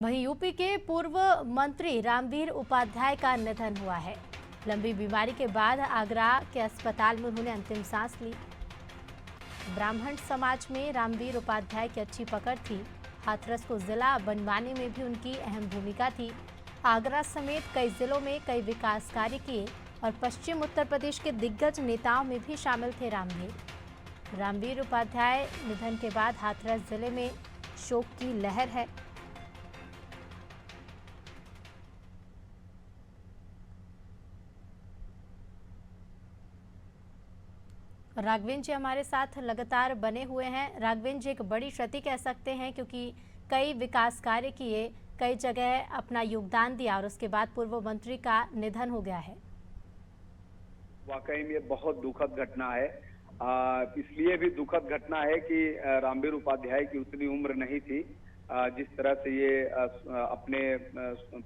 वहीं यूपी के पूर्व मंत्री रामवीर उपाध्याय का निधन हुआ है। लंबी बीमारी के बाद आगरा के अस्पताल में उन्होंने अंतिम सांस ली। ब्राह्मण समाज में रामवीर उपाध्याय की अच्छी पकड़ थी। हाथरस को जिला बनवाने में भी उनकी अहम भूमिका थी। आगरा समेत कई जिलों में कई विकास कार्य किए और पश्चिम उत्तर प्रदेश के दिग्गज नेताओं में भी शामिल थे रामवीर उपाध्याय निधन के बाद हाथरस जिले में शोक की लहर है। राघवेंद्र जी हमारे साथ लगातार बने हुए हैं। राघवेंद्र जी, एक बड़ी क्षति कह सकते हैं क्योंकि कई विकास कार्य किए, कई जगह अपना योगदान दिया और उसके बाद पूर्व मंत्री का निधन हो गया है। वाकई में बहुत दुखद घटना है। इसलिए भी दुखद घटना है कि रामवीर उपाध्याय की उतनी उम्र नहीं थी। जिस तरह से ये अपने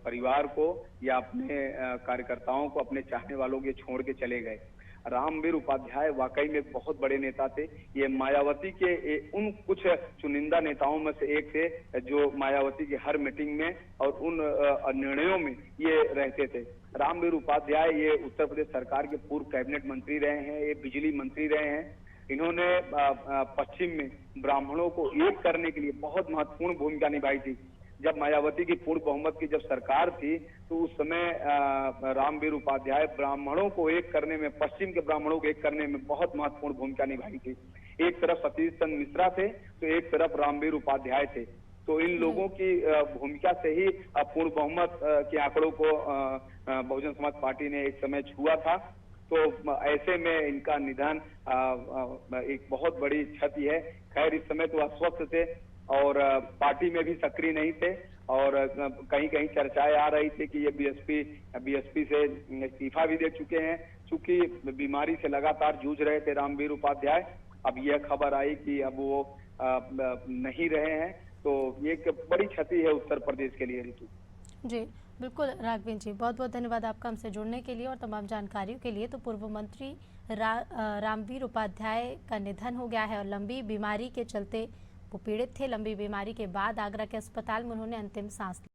परिवार को या अपने कार्यकर्ताओं को, अपने चाहने वालों के छोड़ के चले गए। रामवीर उपाध्याय वाकई में बहुत बड़े नेता थे। ये मायावती के उन कुछ चुनिंदा नेताओं में से एक थे जो मायावती की हर मीटिंग में और उन निर्णयों में ये रहते थे। रामवीर उपाध्याय ये उत्तर प्रदेश सरकार के पूर्व कैबिनेट मंत्री रहे हैं, ये बिजली मंत्री रहे हैं। इन्होंने पश्चिम में ब्राह्मणों को एक करने के लिए बहुत महत्वपूर्ण भूमिका निभाई थी। जब मायावती की पूर्ण बहुमत की जब सरकार थी तो उस समय रामवीर उपाध्याय ब्राह्मणों को एक करने में, पश्चिम के ब्राह्मणों को एक करने में बहुत महत्वपूर्ण भूमिका निभाई थी। एक तरफ सतीश चंद्र मिश्रा थे तो एक तरफ रामवीर उपाध्याय थे। तो इन लोगों की भूमिका से ही पूर्ण बहुमत के आंकड़ों को बहुजन समाज पार्टी ने एक समय छुआ था। तो ऐसे में इनका निधन एक बहुत बड़ी क्षति है। खैर, इस समय तो अस्वस्थ थे और पार्टी में भी सक्रिय नहीं थे और कहीं कहीं चर्चाएं आ रही थी कि ये बीएसपी से इस्तीफा भी दे चुके हैं। चूंकि बीमारी से लगातार जूझ रहे थे रामवीर उपाध्याय, अब यह खबर आई कि अब वो नहीं रहे हैं। तो ये एक बड़ी क्षति है उत्तर प्रदेश के लिए। ऋतु जी बिल्कुल। राघवेंद्र जी, बहुत बहुत धन्यवाद आपका हमसे जुड़ने के लिए और तमाम जानकारियों के लिए। तो पूर्व मंत्री रामवीर उपाध्याय का निधन हो गया है और लंबी बीमारी के चलते वो पीड़ित थे। लंबी बीमारी के बाद आगरा के अस्पताल में उन्होंने अंतिम सांस ली।